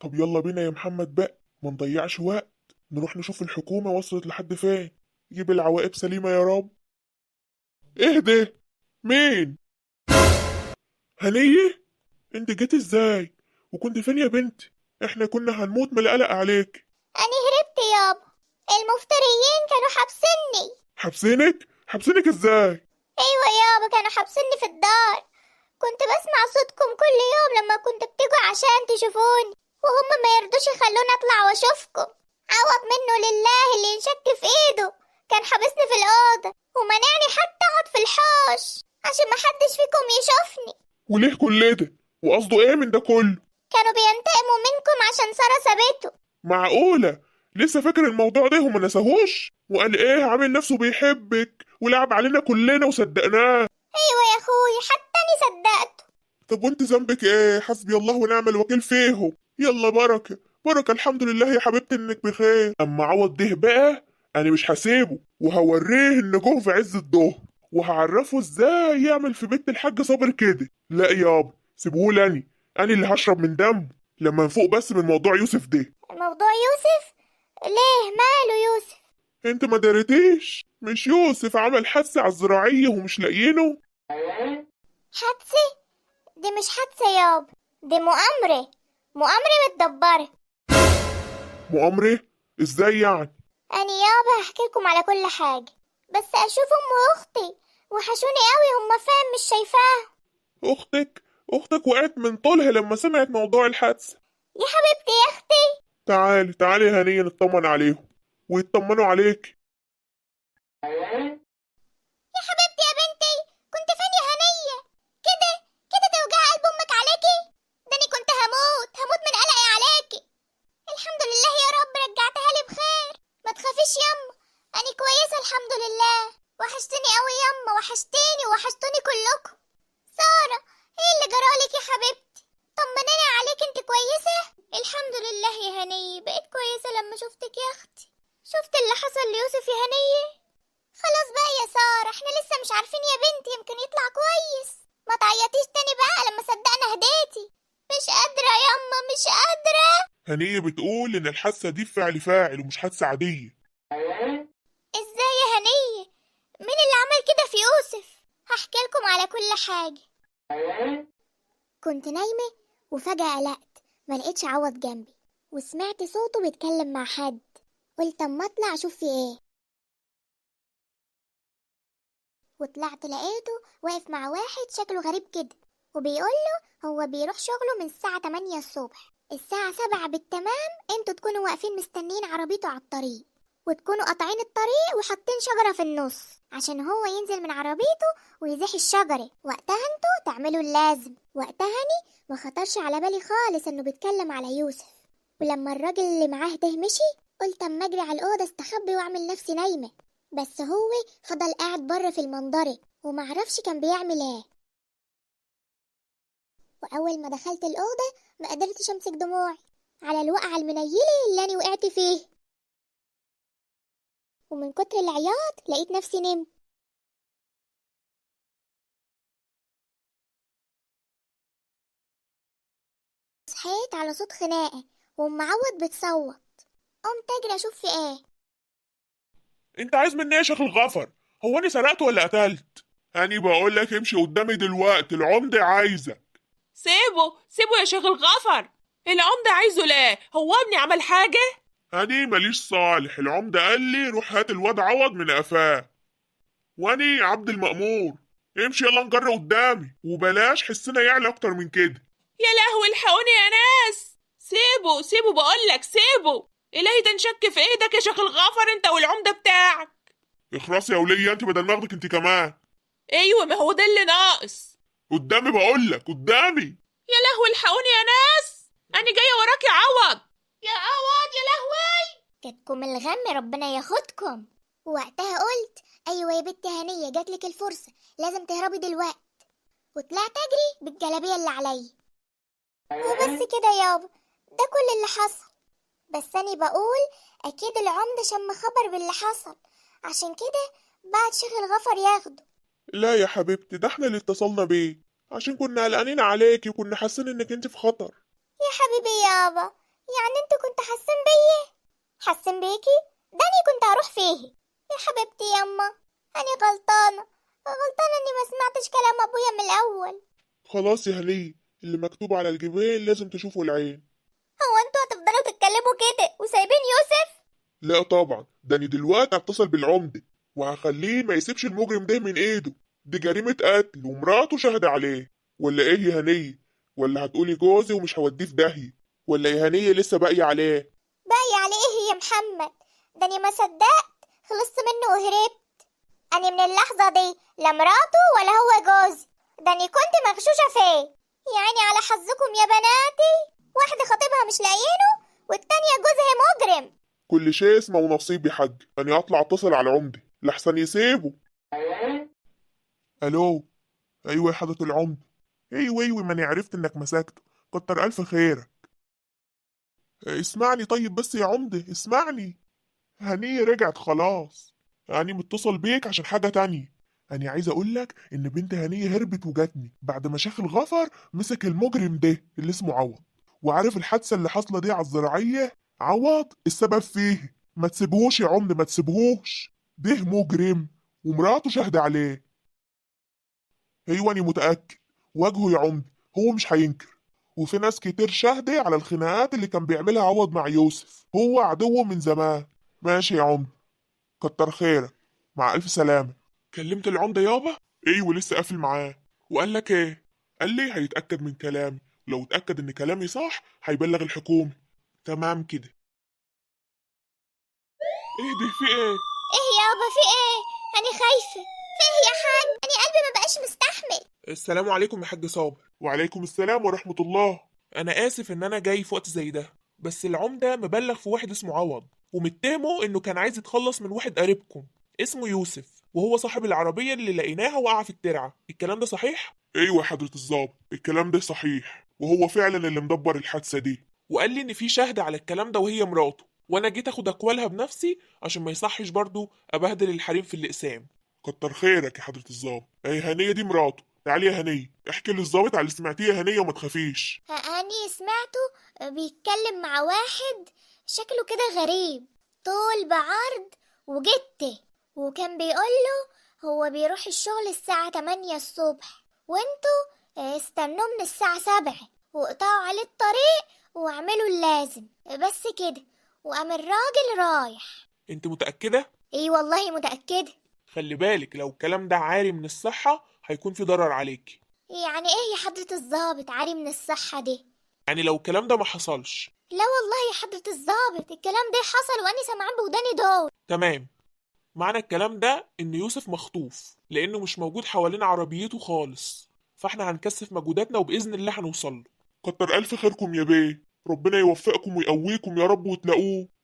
طب يلا بينا يا محمد بقى، ما نضيعش وقت. نروح نشوف الحكومة وصلت لحد فين. جيب العواقب سليمة يا رب. ايه ده؟ مين؟ هنية؟ انت جيت ازاي؟ وكنت فين يا بنتي؟ احنا كنا هنموت من القلق عليك. أنا هربت يابا. المفتريين كانوا حابسيني. حابسينك؟ حابسينك ازاي؟ أيوة يابا، كانوا حابسيني في الدار. كنت بسمع صوتكم كل يوم لما كنت بتيجوا عشان تشوفوني، وهم ما يرضوش يخلوني أطلع وأشوفكم. عوض منه لله اللي ينشك في إيده. كان حابسني في الأوضة ومنعني حتى أقعد في الحوش عشان محدش فيكم يشوفني. وليه كل ده؟ وقصده ايه من ده كله؟ كانوا بينتقموا منكم عشان سارة سابته. معقولة؟ لسه فاكر الموضوع ده وما نساهوش؟ وقال ايه عامل نفسه بيحبك ولعب علينا كلنا وصدقناه. أيوة يا أخوي، حتى أني صدقته. طب وانت ذنبك ايه؟ حسبي الله ونعم الوكيل فيهم. يلا بركة بركة، الحمد لله يا حبيبتي انك بخير. اما عوض ده بقى، انا مش هسيبه وهوريه النجوم في عز الظهر، وهعرفه ازاي يعمل في بيت الحاج صابر كده. لا يابا، سيبهولي انا اللي هشرب من دمه لما نفوق بس من موضوع يوسف ده. موضوع يوسف؟ ليه ماله يوسف؟ انت ما داريتيش؟ مش يوسف عمل حادثة على الزراعية ومش لاقيينه؟ حادثة؟ دي مش حادثة يابا، دي مؤامرة. مؤامرة متدبرة. مؤامرة؟ ازاي يعني؟ أنا يابا هحكي لكم على كل حاجة، بس أشوف أم وأختي. وحشوني قوي، هما فين مش شايفاهم. اختك وقعت من طولها لما سمعت موضوع الحادثة. يا حبيبتي يا أختي. تعالي تعالي يا هنية نطمن عليهم ويطمنوا عليك. يا حبيبتي يا بنتي، كنت فين يا هنية؟ كده كده توجع قلب أمك عليكي؟ ده أنا كنت هموت من قلقي عليكي. الحمد لله يا رب رجعتها لي بخير. ما تخافيش يما، أنا كويسة الحمد لله. وحشتني قوي يما، وحشتيني وحشتوني كلكم. سارة، ايه اللي جرالك يا حبيبتي؟ طمنيني عليك، انت كويسة؟ الحمد لله يا هنية، بقيت كويسة لما شفتك يا اختي. شفت اللي حصل ليوسف يا هنية؟ خلاص بقى يا سارة، احنا لسه مش عارفين يا بنتي، يمكن يطلع كويس. ما تعيطيش تاني بقى لما صدقنا هديتي. مش قادرة ياما، مش قادرة. هنية بتقول إن الحادثة دي فعل فاعل ومش حادثة عادية. ازاي يا هنية؟ مين اللي عمل كده في يوسف؟ هحكي لكم على كل حاجة. كنت نايمة وفجأة قلقت، ما لقيتش عوض جنبي، وسمعت صوته بيتكلم مع حد. قلت اما اطلع اشوف في ايه. وطلعت لقيته واقف مع واحد شكله غريب كده، وبيقوله هو بيروح شغله من الساعة 8 الصبح، الساعة 7 بالتمام انتوا تكونوا واقفين مستنين عربيته على الطريق، وتكونوا قاطعين الطريق وحاطين شجرة في النص عشان هو ينزل من عربيته ويزيح الشجرة. وقتها انتوا تعملوا اللازم. وقتها اني ما خطرش على بالي خالص انه بيتكلم على يوسف. ولما الراجل اللي معاه ده مشي، قلت اما اجري على الأوضة استخبي واعمل نفسي نايمة، بس هو فضل قاعد بره في المنظرة ومعرفش كان بيعمل ايه. وأول ما دخلت الأوضة ما قدرتش أمسك دموعي على الوقعة المنيلة اللي أنا وقعت فيه، ومن كتر العياط لقيت نفسي نمت. صحيت على صوت خناقة وأم عوض بتصوت. قمت أجري أشوف في ايه. أنت عايز مني إيه يا شيخ الغفر؟ هو أنا سرقت ولا قتلت؟ أنا بقول لك امشي قدامي دلوقتي، العمدة عايزك. سيبه سيبه يا شيخ الغفر. العمدة عايزه ليه؟ هو ابني عمل حاجة؟ أنا ماليش صالح، العمدة قال لي روح هات الواد عوض من قفاه، وأني عبد المأمور. امشي يلا نجري قدامي وبلاش حسنا يعلى أكتر من كده. يا لهوي الحقوني يا ناس. سيبه سيبه بقولك سيبه. إلهي ده نشك في ايدك يا شيخ الغفر انت والعمدة بتاعك. اخرسي يا ولية انت بدل ما اخدك انت كمان. ايوه ما هو ده اللي ناقص. قدامي بقول لك قدامي. يا لهوي الحقوني يا ناس، انا جاية وراك يا عوض. يا عوض يا لهوي. جاتكم الغم ربنا ياخدكم. وقتها قلت أيوة يا بنت هنية، جاتلك الفرصة، لازم تهربي دلوقتي. وطلعت أجري بالجلابية اللي عليا. وبس كده يابا، ده كل اللي حصل. بس أنا بقول أكيد العمدة شم خبر باللي حصل، عشان كده بعد شيخ الغفر ياخده. لا يا حبيبتي، ده احنا اللي اتصلنا بيه عشان كنا قلقانين عليكي وكنا حاسين انك انت في خطر. يا حبيبي يابا، يعني انت كنت حاسين بيا؟ حاسين بيكي؟ داني كنت هروح فيه. يا حبيبتي يما، أنا غلطانة إني ما سمعتش كلام أبويا من الأول. خلاص يا هنية، اللي مكتوب على الجبين لازم تشوفه العين. هو انتوا هتفضلوا تتكلموا كده وسايبين يوسف؟ لا طبعا، ده أنا دلوقتي هتصل بالعمدة وهخليه ما يسيبش المجرم ده من ايده. دي جريمة قتل ومراته شهد عليه. ولا ايه يا هنية؟ ولا هتقولي جوزي ومش هوديه في داهية؟ ولا يا هنية لسه باقي عليه؟ باقي على ايه يا محمد؟ ده أنا ما صدقت خلصت منه وهربت. أنا من اللحظة دي لا مراته ولا هو جوزي، ده أنا كنت مغشوشة فيه. يعني على حظكم يا بناتي، واحدة خطيبها مش لاقيينه والتانية جوزها مجرم. كل شيء اسمه ونصيب يا حاج. انا هطلع اتصل على العمدة لحسن يسيبه. الو. ايوه يا حضرة العمدة. ايوه ما انا عرفت انك مسكته. كتر الف خيرك. اسمعني طيب بس يا عمدة اسمعني. هنية رجعت خلاص. أنا متصل بيك عشان حاجة تانية. أنا عايز أقولك إن بنت هنية هربت وجاتني بعد ما شيخ الغفر مسك المجرم ده اللي اسمه عوض. وعارف الحادثة اللي حاصلة دي على الزراعية؟ عوض السبب فيه. ما تسيبهوش يا عمدة، ما تسيبهوش. ده مجرم ومراته شاهدة عليه. أيوة أنا متأكد. واجهه يا عمدة، هو مش هينكر. وفي ناس كتير شاهدة على الخناقات اللي كان بيعملها عوض مع يوسف. هو عدوه من زمان. ماشي يا عمدة. كتر خيرك. مع ألف سلامة. كلمت العمدة يابا؟ ايوه لسه قافل معاه. وقال لك ايه؟ قال لي هيتأكد من كلامي، ولو اتأكد ان كلامي صح هيبلغ الحكومة. تمام كده. ايه ده في ايه؟ ايه يابا في ايه؟ أنا خايفة. في ايه يا حاج؟ أنا قلبي ما بقاش مستحمل. السلام عليكم يا حاج صابر. وعليكم السلام ورحمة الله. انا اسف ان انا جاي في وقت زي ده، بس العمدة مبلغ في واحد اسمه عوض ومتهمه انه كان عايز يتخلص من واحد قريبكم اسمه يوسف، وهو صاحب العربية اللي لقيناها وقع في الترعة. الكلام ده صحيح؟ ايوه يا حضرة الضابط، الكلام ده صحيح، وهو فعلا اللي مدبر الحادثة دي. وقال لي ان في شاهدة على الكلام ده وهي مراته، وانا جيت اخد اقوالها بنفسي عشان ما يصحش برضو ابهدل الحريم في الاقسام. كتر خيرك يا حضرة الضابط. اي هنية دي مراته. تعالي يا هنية احكي للضابط على اللي سمعتيه يا هنية وما تخافيش. أنا سمعته بيتكلم مع واحد شكله كده غريب، طول بعرض وجته، وكان بيقوله هو بيروح الشغل الساعة 8 الصبح، وانتوا استنوا من الساعة 7 وقطعوا عليه الطريق واعملوا اللازم بس كده، وقام الراجل رايح. انت متأكدة؟ ايه والله متأكدة. خلي بالك لو الكلام ده عاري من الصحة هيكون في ضرر عليك. يعني ايه يا حضرة الضابط عاري من الصحة دي؟ يعني لو الكلام ده ما حصلش. لا والله يا حضرة الضابط الكلام ده حصل واني سامعاه بوداني دول. تمام. معنى الكلام ده ان يوسف مخطوف لانه مش موجود حوالين عربيته خالص، فاحنا هنكثف مجهوداتنا وباذن الله هنوصل له. كتر ألف خيركم يا بيه. ربنا يوفقكم ويقويكم يا رب،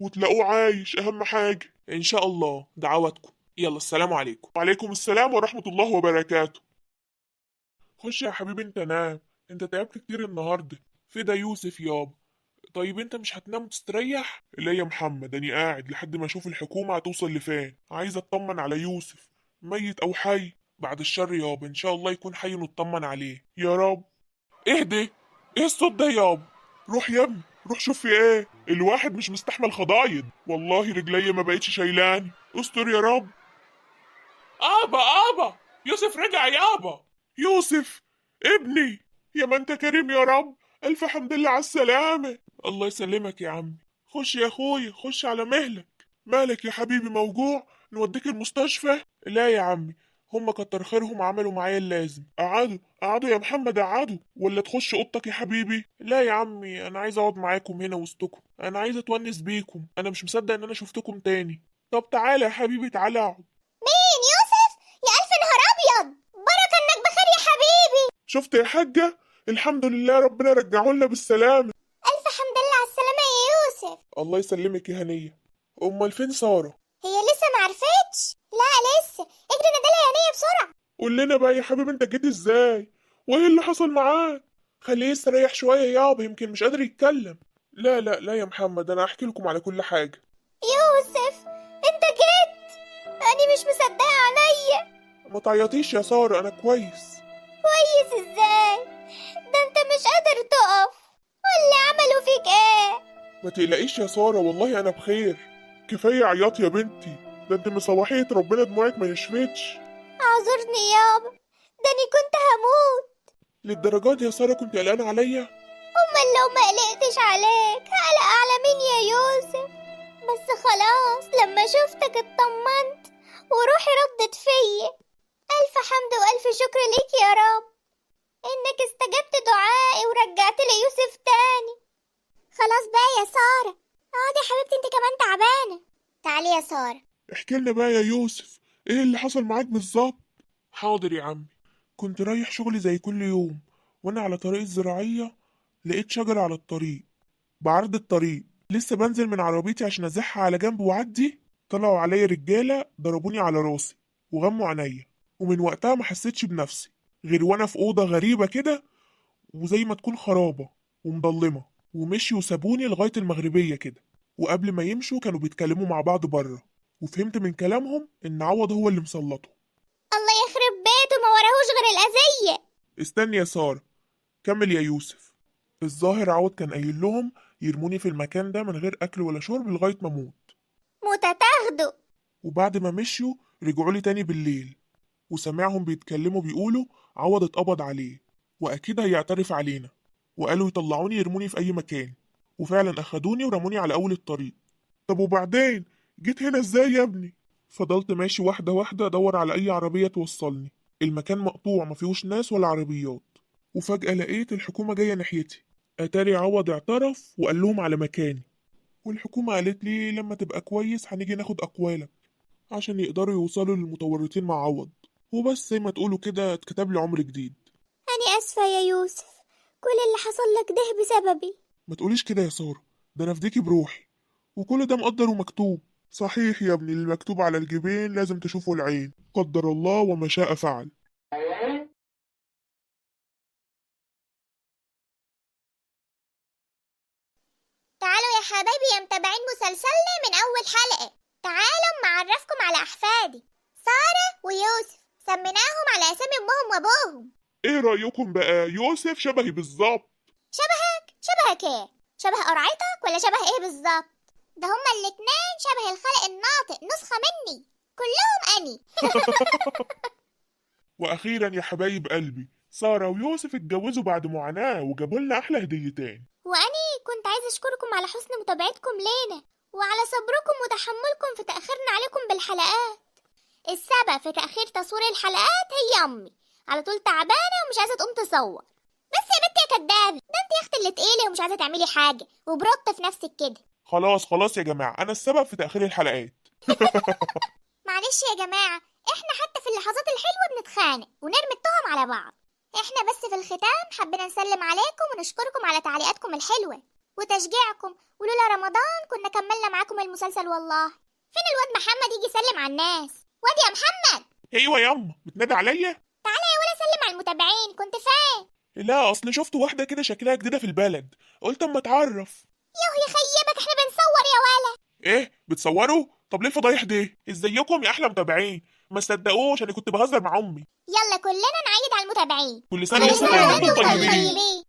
وتلاقوه عايش أهم حاجة. ان شاء الله، دعواتكم. يلا السلام عليكم. وعليكم السلام ورحمة الله وبركاته. خش يا حبيبي انت نام. انت تعبت كتير النهاردة. في ده يوسف يابا. طيب انت مش هتنام وتستريح؟ لا يا محمد، انا قاعد لحد ما اشوف الحكومة هتوصل لفين. عايز اطمن على يوسف، ميت او حي. بعد الشر يابا، ان شاء الله يكون حي ونطمن عليه يا رب. اهدي. ايه الصوت ده يابا؟ روح يا ابني، روح شوف في ايه. الواحد مش مستحمل خضايض، والله رجلي ما بقتش شايلاني. استر يا رب. ابا يوسف رجع يابا. يوسف ابني، يا ما انت كريم يا رب. الف حمد لله على السلامة. الله يسلمك يا عمي. خش يا اخويا، خش على مهلك. مالك يا حبيبي، موجوع؟ نوديك المستشفى؟ لا يا عمي، هم كتر خيرهم عملوا معايا اللازم. قعدوا يا محمد، قعدوا. ولا تخش اوضتك يا حبيبي؟ لا يا عمي، انا عايز اقعد معاكم هنا وسطكم، انا عايز اتونس بيكم، انا مش مصدق ان انا شفتكم تاني. طب تعالى يا حبيبي، تعالى اقعد. مين يوسف؟ يا ألف نهار أبيض، بركة إنك بخير يا حبيبي. شفت يا حاجة؟ الحمد لله ربنا رجعه لنا بالسلامة. ألف حمد لله على السلامة يا يوسف. الله يسلمك يا هنية. امال فين سارة؟ هي لسه معرفتش؟ لا لسه، اجري نادلها يا هنية بسرعة. قول لنا بقى يا حبيبي، انت جيت ازاي؟ وايه اللي حصل معاك؟ خليه يستريح شوية يابا، يمكن مش قادر يتكلم. لا يا محمد، انا هحكي لكم على كل حاجة. يوسف انت جيت؟ أنا مش مصدقة عينيا. ما تعيطيش يا سارة، انا كويس. كويس ازاي؟ ده انت مش قادر تقف. واللي عملوا فيك ايه؟ ما تقلقيش يا سارة، والله أنا بخير. كفاية عياط يا بنتي، ده انت مصباحية ربنا دموعك ما نشفتش. اعذرني يابا، ده أنا كنت هموت. للدرجات دي يا سارة كنت قلقانة عليا؟ أمال لو ما قلقتش عليك هقلق على مين يا يوسف؟ بس خلاص لما شفتك اطمنت وروحي ردت فيا. ألف حمد وألف شكر ليك يا رب إنك استجبت دعائي ورجعت لي يوسف تاني. خلاص بقى يا سارة، اقعدي يا حبيبتي، انت كمان تعبانة. تعالي يا سارة. احكي لنا بقى يا يوسف، ايه اللي حصل معاك بالظبط؟ حاضر يا عمي. كنت رايح شغلي زي كل يوم، وانا على طريق الزراعية لقيت شجرة على الطريق بعرض الطريق. لسه بنزل من عربيتي عشان ازحها على جنب وعدي، طلعوا عليا رجالة ضربوني على راسي وغموا عينيا، ومن وقتها ما حسيتش بنفسي غير وانا في أوضة غريبة كده وزي ما تكون خرابة ومضلمة. ومشي وسابوني لغاية المغربية كده، وقبل ما يمشوا كانوا بيتكلموا مع بعض بره، وفهمت من كلامهم إن عوض هو اللي مسلطه. الله يخرب بيته، ما وراهوش غير الأذية. استني يا سارة، كمل يا يوسف. الظاهر عوض كان قايل لهم يرموني في المكان ده من غير أكل ولا شرب لغاية ما أموت. موتة تاخده. وبعد ما مشيوا رجعوا لي تاني بالليل، وسمعهم بيتكلموا بيقولوا عوض اتقبض عليه وأكيد هيعترف علينا، وقالوا يطلعوني يرموني في أي مكان، وفعلا أخدوني ورموني على أول الطريق. طب وبعدين جيت هنا ازاي يا ابني؟ فضلت ماشي واحدة واحدة أدور على أي عربية توصلني. المكان مقطوع مفيهوش ناس ولا عربيات، وفجأة لقيت الحكومة جاية ناحيتي. أتاري عوض اعترف وقال لهم على مكاني، والحكومة قالت لي لما تبقى كويس هنيجي ناخد أقوالك عشان يقدروا يوصلوا للمتورطين مع عوض. وبس زي ما تقولوا كده اتكتب لي عمر جديد. أنا آسفة يا يوسف، كل اللي حصل لك ده بسببي. ما تقوليش كده يا سارة، ده أنا فديكي بروحي، وكل ده مقدر ومكتوب. صحيح يا ابني، اللي مكتوب على الجبين لازم تشوفه العين، قدر الله وما شاء فعل. تعالوا يا حبايبي يا متابعين مسلسلنا من أول حلقة. تعالوا أما أعرفكم على أحفادي سارة ويوسف، سميناهم على أسامي أمهم وأبوهم. ايه رأيكم بقى؟ يوسف شبهي بالظبط. شبهك إيه؟ شبه قرعتك ولا شبه إيه بالظبط؟ ده هما الاتنين شبه الخلق الناطق، نسخة مني كلهم أني. واخيرا يا حبايب قلبي، سارة ويوسف اتجوزوا بعد معاناة وجابوا لنا احلى هديتين. وأني كنت عايزة أشكركم على حسن متابعتكم لينا وعلى صبركم وتحملكم في تأخيرنا عليكم بالحلقات. السبب في تأخير تصوير الحلقات هي أمي، على طول تعبانة ومش عايزة تقوم تصور. بس يا بنتي يا كدابة، ده انت يا اختي اللي تقيلة ومش عايزة تعملي حاجة وبرط في نفسك كده. خلاص يا جماعة، أنا السبب في تأخير الحلقات. معلش يا جماعة، احنا حتى في اللحظات الحلوة بنتخانق ونرمي التهم على بعض. احنا بس في الختام حبينا نسلم عليكم ونشكركم على تعليقاتكم الحلوة وتشجيعكم، ولولا رمضان كنا كملنا معاكم المسلسل والله. فين الواد محمد يجي يسلم على الناس؟ واد يا محمد. أيوة ياما، بتنادي عليا؟ تعالى يا ولا سلم على المتابعين، كنت فين؟ لا، أصل شفت واحدة كده شكلها جديدة في البلد، قلت أما أتعرف. يوه يخيبك، احنا بنصور يا ولا. إيه بتصوروا؟ طب ليه الفضايح دي؟ ازيكم يا أحلى متابعين؟ ما صدقوش أنا كنت بهزر مع أمي. يلا كلنا نعيد على المتابعين. كل سنة وأنتم طيبين.